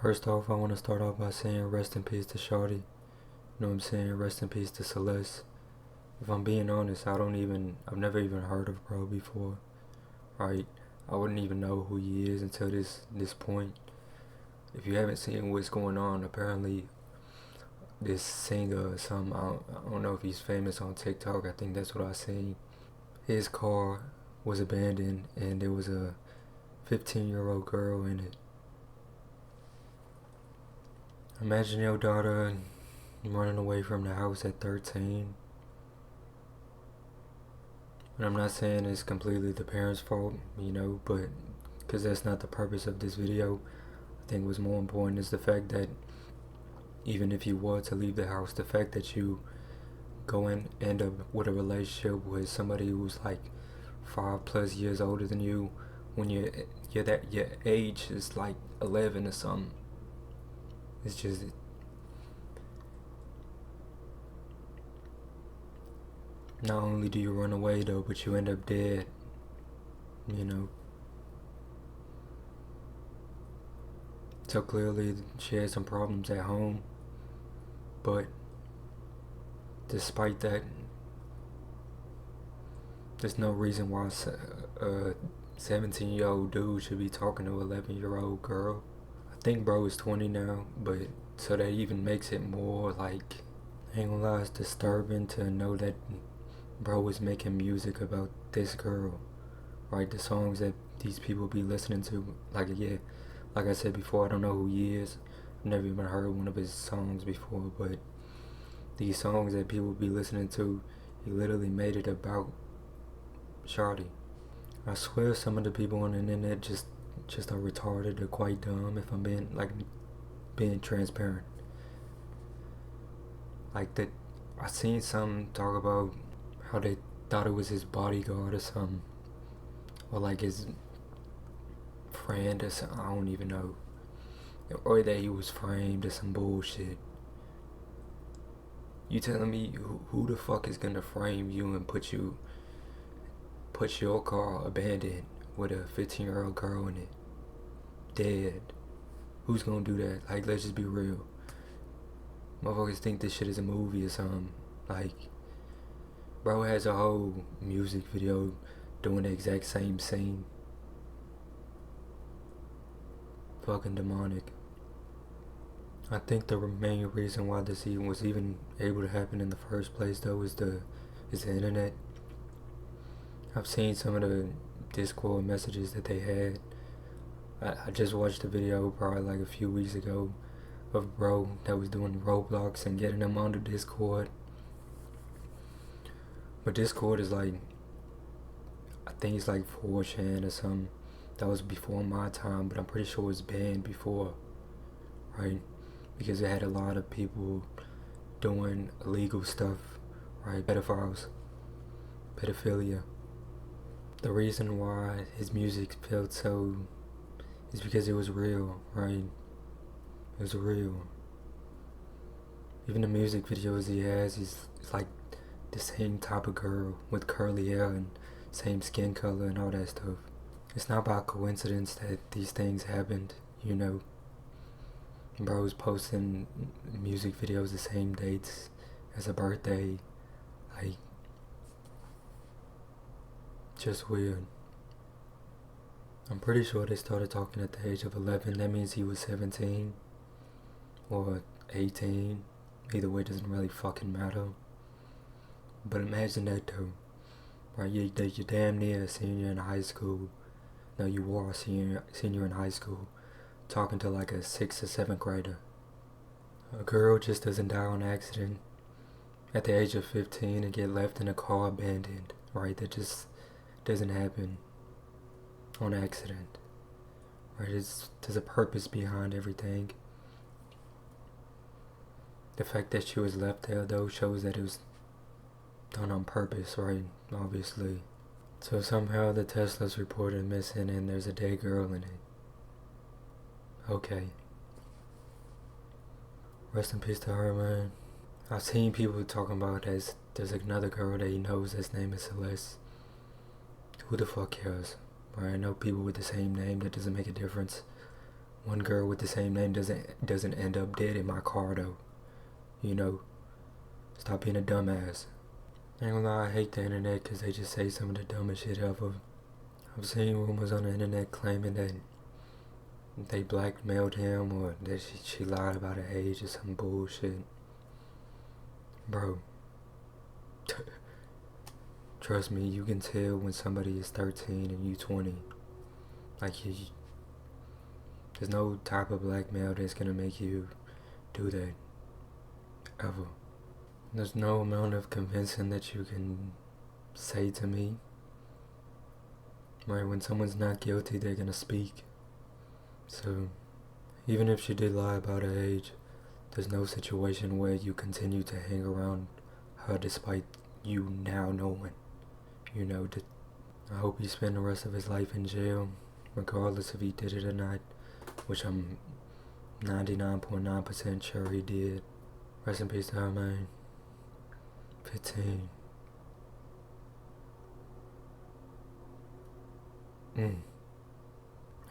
First off, I want to start off by saying rest in peace to Shawty. You know what I'm saying? Rest in peace to Celeste. If I'm being honest, I've never even heard of bro before, right? I wouldn't even know who he is until this point. If you haven't seen what's going on, apparently this singer, I don't know if he's famous on TikTok. I think that's what I seen. His car was abandoned and there was a 15-year-old girl in it. Imagine your daughter running away from the house at 13. And I'm not saying it's completely the parents' fault, but because that's not the purpose of this video. I think what's more important is the fact that even if you were to leave the house, the fact that you go and end up with a relationship with somebody who's like 5+ years older than you when your age is like 11 or something. It's just, not only do you run away though, but you end up dead, So clearly she had some problems at home, but despite that, there's no reason why a 17-year-old dude should be talking to an 11-year-old girl. I think bro is 20 now, but so that even makes it more like, I ain't gonna lie, it's disturbing to know that bro is making music about this girl, right? The songs that these people be listening to, like I said before, I don't know who he is. I've never even heard one of his songs before, but these songs that people be listening to, he literally made it about Shawty. I swear some of the people on the internet just are retarded or quite dumb, if I'm being transparent. Like that, I seen some talk about how they thought it was his bodyguard or something, or like his friend or something, I don't even know, or that he was framed or some bullshit. You telling me who the fuck is gonna frame you and put your car abandoned with a 15-year-old girl in it, dead? Who's gonna do that? Like, let's just be real. Motherfuckers think this shit is a movie or something. Like, bro has a whole music video doing the exact same scene. Fucking demonic. I think the main reason why this was even able to happen in the first place though is the internet. I've seen some of the Discord messages that they had. I just watched a video probably like a few weeks ago of bro that was doing Roblox and getting them onto Discord. But Discord is like, I think it's like 4chan or something. That was before my time, but I'm pretty sure it was banned before, right? Because it had a lot of people doing illegal stuff, right? Pedophiles, pedophilia. The reason why his music felt so is because it was real, right? It was real. Even the music videos he has, it's like the same type of girl with curly hair and same skin color and all that stuff. It's not by coincidence that these things happened, Bro's posting music videos the same dates as a birthday, like, just weird. I'm pretty sure they started talking at the age of 11. That means he was 17 or 18. Either way, doesn't really fucking matter. But imagine that though, right? You're damn near a senior in high school. No, you were a senior in high school, talking to like a 6th or 7th grader. A girl just doesn't die on accident at the age of 15 and get left in a car abandoned, right? That just doesn't happen on accident, right? There's a purpose behind everything. The fact that she was left there though shows that it was done on purpose, right? Obviously. So somehow the Tesla's reported missing and there's a dead girl in it. Okay. Rest in peace to her, man. I've seen people talking about there's another girl that he knows that's name is Celeste. Who the fuck cares? Right? I know people with the same name, that doesn't make a difference. one girl with the same name doesn't end up dead in my car though. You know, stop being a dumbass. I ain't gonna lie, I hate the internet because they just say some of the dumbest shit ever. I've seen rumors on the internet claiming that they blackmailed him or that she lied about her age or some bullshit. Bro, trust me, you can tell when somebody is 13 and you 20. Like, there's no type of blackmail that's gonna make you do that, ever. There's no amount of convincing that you can say to me. Right, when someone's not guilty, they're gonna speak. So, even if she did lie about her age, there's no situation where you continue to hang around her despite you now knowing. You know, I hope he spent the rest of his life in jail, regardless if he did it or not, which I'm 99.9% sure he did. Rest in peace to her, man. 15.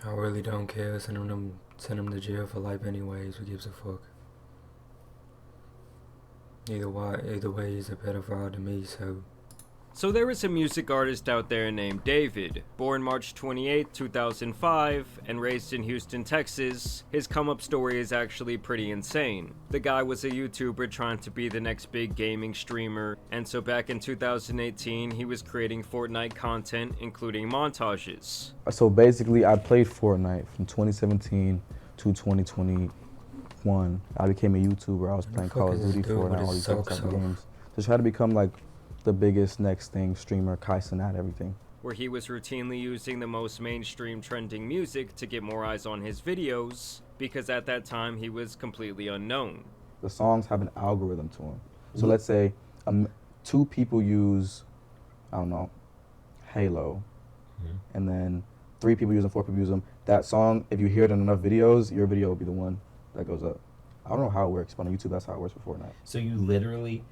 I really don't care. Send him to jail for life anyways. Who gives a fuck? Either way, he's a pedophile to me, so... So there is a music artist out there named David, born March 28, 2005, and raised in Houston, Texas. His come-up story is actually pretty insane. The guy was a YouTuber trying to be the next big gaming streamer, and so back in 2018, he was creating Fortnite content, including montages. So basically, I played Fortnite from 2017 to 2021. I became a YouTuber. I was playing Call of Duty, Fortnite, all these types of games. To try to become like the biggest next thing, streamer, Kaizen, everything. Where he was routinely using the most mainstream trending music to get more eyes on his videos, because at that time he was completely unknown. The songs have an algorithm to them. So let's say 2 people use, I don't know, Halo, and then 3 people use them, 4 people use them. That song, if you hear it in enough videos, your video will be the one that goes up. I don't know how it works, but on YouTube, that's how it works for Fortnite. So you literally...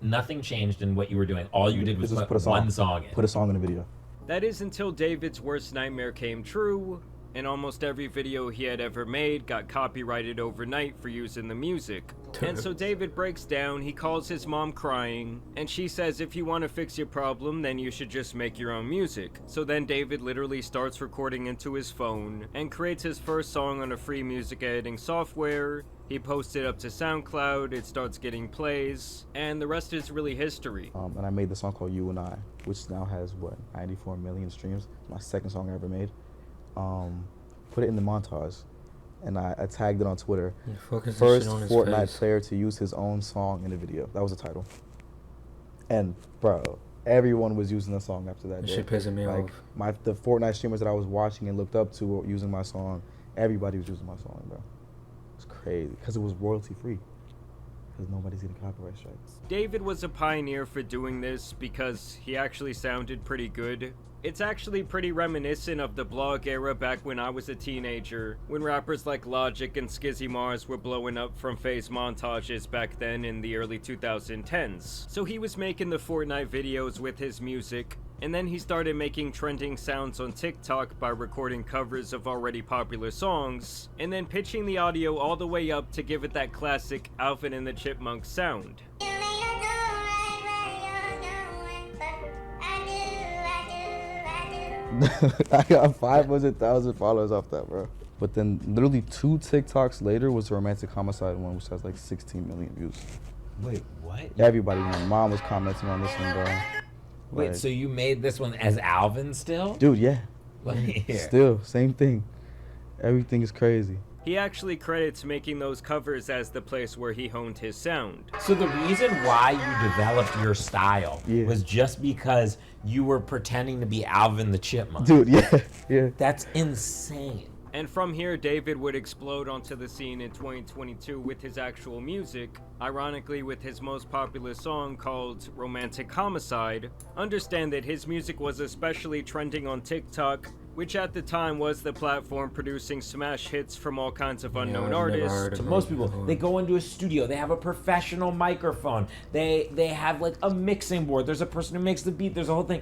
Nothing changed in what you were doing. All you did was just put one song in. Put a song in a video. That is until David's worst nightmare came true, and almost every video he had ever made got copyrighted overnight for using the music. And so David breaks down, he calls his mom crying, and she says if you want to fix your problem, then you should just make your own music. So then David literally starts recording into his phone, and creates his first song on a free music editing software. He posts it up to SoundCloud, it starts getting plays, and the rest is really history. And I made the song called You and I, which now has, 94 million streams. It's my second song I ever made. Put it in the montage, and I tagged it on Twitter. First Fortnite player to use his own song in a video. That was the title. And, bro, everyone was using the song after that day. Shit pissing me off. The Fortnite streamers that I was watching and looked up to were using my song. Everybody was using my song, bro. It's crazy, because it was royalty free. Because nobody's getting copyright strikes. David was a pioneer for doing this because he actually sounded pretty good. It's actually pretty reminiscent of the blog era back when I was a teenager, when rappers like Logic and Skizzy Mars were blowing up from phase montages back then in the early 2010s. So he was making the Fortnite videos with his music, and then he started making trending sounds on TikTok by recording covers of already popular songs, and then pitching the audio all the way up to give it that classic Alvin and the Chipmunks sound. I got 500,000 followers off that, bro. But then literally 2 TikToks later was the romantic homicide one, which has like 16 million views. Wait, what? Everybody, my mom was commenting on this one, bro. Wait, so you made this one as Alvin still? Dude, yeah. Let me hear. Still, same thing. Everything is crazy. He actually credits making those covers as the place where he honed his sound. So the reason why you developed your style was just because you were pretending to be Alvin the Chipmunk. Dude, yeah. That's insane. And from here, David would explode onto the scene in 2022 with his actual music, ironically with his most popular song called Romantic Homicide. Understand that his music was especially trending on TikTok, which at the time was the platform producing smash hits from all kinds of unknown artists. To most people, they go into a studio, they have a professional microphone, they have like a mixing board, there's a person who makes the beat, there's a whole thing.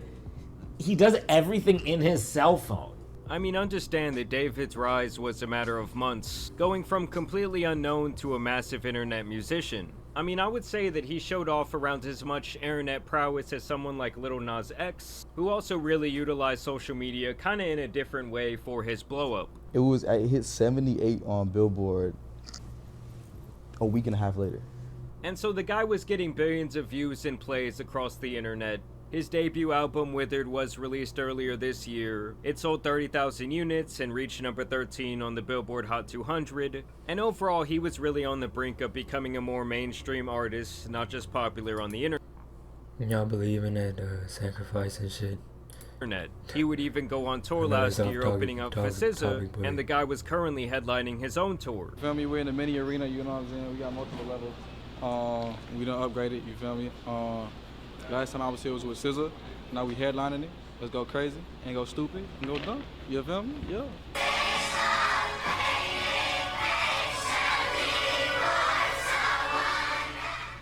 He does everything in his cell phone. I mean, understand that David's rise was a matter of months, going from completely unknown to a massive internet musician. I mean, I would say that he showed off around as much internet prowess as someone like Lil Nas X, who also really utilized social media kinda in a different way for his blow-up. It hit 78 on Billboard a week and a half later. And so the guy was getting billions of views and plays across the internet. His debut album, Withered, was released earlier this year. It sold 30,000 units and reached number 13 on the Billboard Hot 200. And overall, he was really on the brink of becoming a more mainstream artist, not just popular on the internet. Y'all believe in that sacrifice and shit? He would even go on tour last year opening up for SZA, and the guy was currently headlining his own tour. You feel me? We're in a mini arena, you know what I'm saying? We got multiple levels. We done upgraded, you feel me? Last time I was here was with SZA. Now we headlining it. Let's go crazy and go stupid and go dumb. You feel me? Yeah.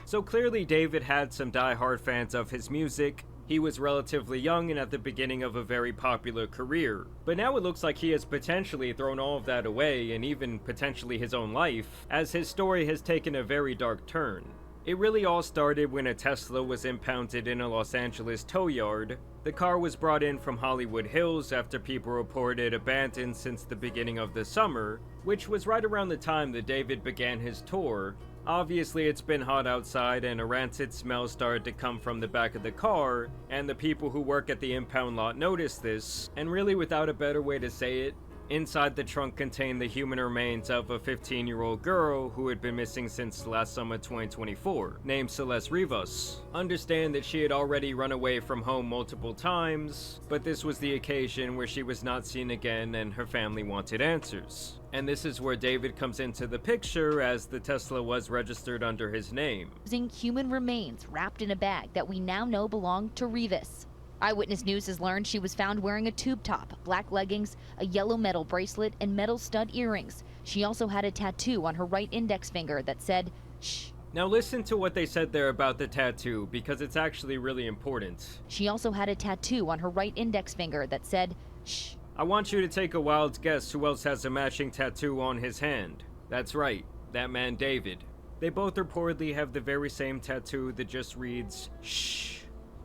So clearly David had some die-hard fans of his music. He was relatively young and at the beginning of a very popular career. But now it looks like he has potentially thrown all of that away, and even potentially his own life, as his story has taken a very dark turn. It really all started when a Tesla was impounded in a Los Angeles tow yard. The car was brought in from Hollywood Hills after people reported it abandoned since the beginning of the summer, which was right around the time that David began his tour. Obviously, it's been hot outside and a rancid smell started to come from the back of the car, and the people who work at the impound lot noticed this, and really without a better way to say it, inside the trunk contained the human remains of a 15-year-old girl who had been missing since last summer 2024, named Celeste Rivas. Understand that she had already run away from home multiple times, but this was the occasion where she was not seen again and her family wanted answers. And this is where David comes into the picture, as the Tesla was registered under his name. Using human remains wrapped in a bag that we now know belonged to Rivas. Eyewitness News has learned she was found wearing a tube top, black leggings, a yellow metal bracelet, and metal stud earrings. She also had a tattoo on her right index finger that said, "Shh." Now listen to what they said there about the tattoo, because it's actually really important. She also had a tattoo on her right index finger that said, "Shh." I want you to take a wild guess who else has a matching tattoo on his hand. That's right, that man David. They both reportedly have the very same tattoo that just reads, "Shh."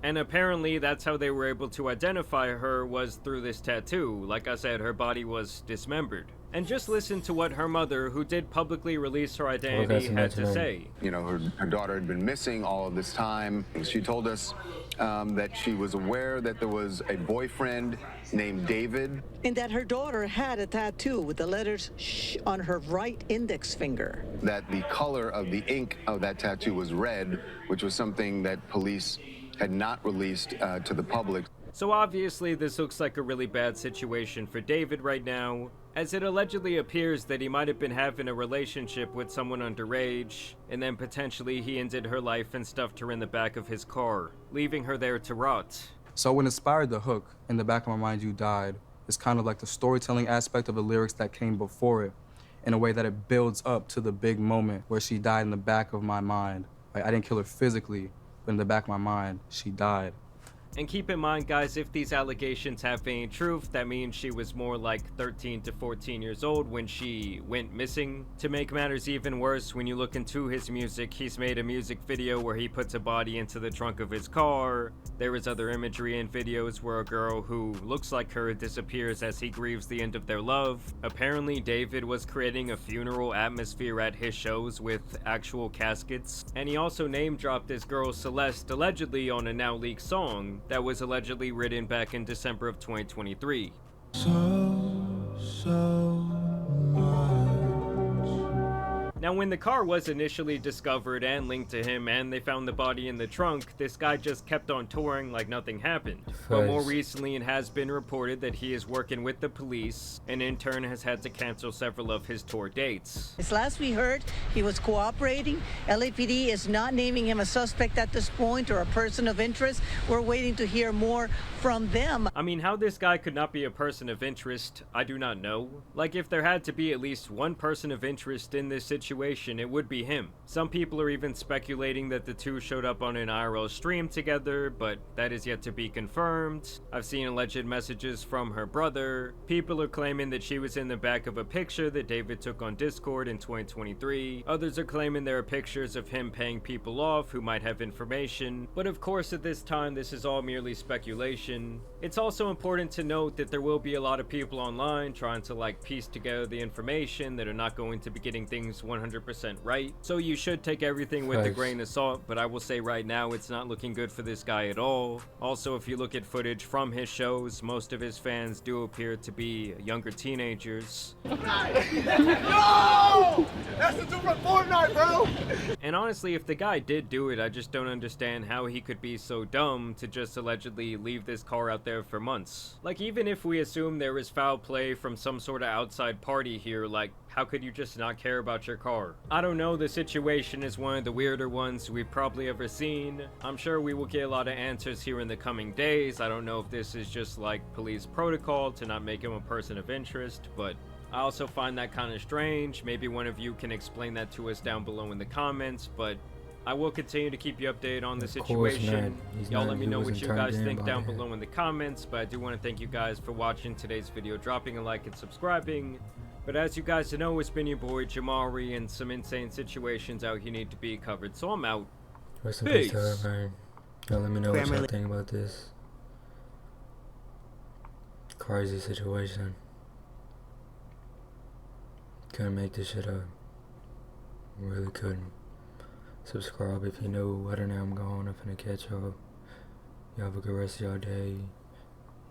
And apparently that's how they were able to identify her, was through this tattoo. Like I said, her body was dismembered. And just listen to what her mother, who did publicly release her identity, had to say. You know, her daughter had been missing all of this time. She told us that she was aware that there was a boyfriend named David. And that her daughter had a tattoo with the letters "shh" on her right index finger. That the color of the ink of that tattoo was red, which was something that police had not released to the public. So obviously this looks like a really bad situation for David right now, as it allegedly appears that he might have been having a relationship with someone underage, and then potentially he ended her life and stuffed her in the back of his car, leaving her there to rot. So what inspired the hook, "In the Back of My Mind You Died," is kind of like the storytelling aspect of the lyrics that came before it, in a way that it builds up to the big moment where she died in the back of my mind. Like, I didn't kill her physically, but in the back of my mind, she died. And keep in mind, guys, if these allegations have any truth, that means she was more like 13 to 14 years old when she went missing. To make matters even worse, when you look into his music, he's made a music video where he puts a body into the trunk of his car. There is other imagery and videos where a girl who looks like her disappears as he grieves the end of their love. Apparently, David was creating a funeral atmosphere at his shows with actual caskets. And he also name-dropped this girl Celeste, allegedly on a now leaked song that was allegedly written back in December of 2023. Now, when the car was initially discovered and linked to him and they found the body in the trunk, this guy just kept on touring like nothing happened. But more recently, it has been reported that he is working with the police and in turn has had to cancel several of his tour dates. As last we heard, he was cooperating. LAPD is not naming him a suspect at this point or a person of interest. We're waiting to hear more from them. I mean, how this guy could not be a person of interest, I do not know. Like, if there had to be at least one person of interest in this situation, situation, it would be him. Some people are even speculating that the two showed up on an IRL stream together, but that is yet to be confirmed. I've seen alleged messages from her brother. People are claiming that she was in the back of a picture that David took on Discord in 2023. Others are claiming there are pictures of him paying people off who might have information. But of course, at this time, this is all merely speculation. It's also important to note that there will be a lot of people online trying to piece together the information that are not going to be getting things 100% right. So you should take everything with a grain of salt, but I will say right now it's not looking good for this guy at all. Also, if you look at footage from his shows, most of his fans do appear to be younger teenagers. No! That's the dude from Fortnite, bro! And honestly, if the guy did do it, I just don't understand how he could be so dumb to just allegedly leave this car out there for months. Even if we assume there was foul play from some sort of outside party here, how could you just not care about your car? I don't know, the situation is one of the weirder ones we've probably ever seen. I'm sure we will get a lot of answers here in the coming days. I don't know if this is just police protocol to not make him a person of interest, but I also find that kind of strange. Maybe one of you can explain that to us down below in the comments, but I will continue to keep you updated on the situation. Y'all let me know what you guys think down below in the comments, but I do want to thank you guys for watching today's video, dropping a like and subscribing. But as you guys know, it's been your boy Jamari, and some insane situations out here need to be covered, so I'm out. Peace. Y'all let me know what y'all think about this crazy situation. Couldn't make this shit up. Really couldn't. Subscribe if you know. Other than that, I'm gone. I'm finna catch y'all. Y'all have a good rest of y'all day.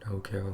No care.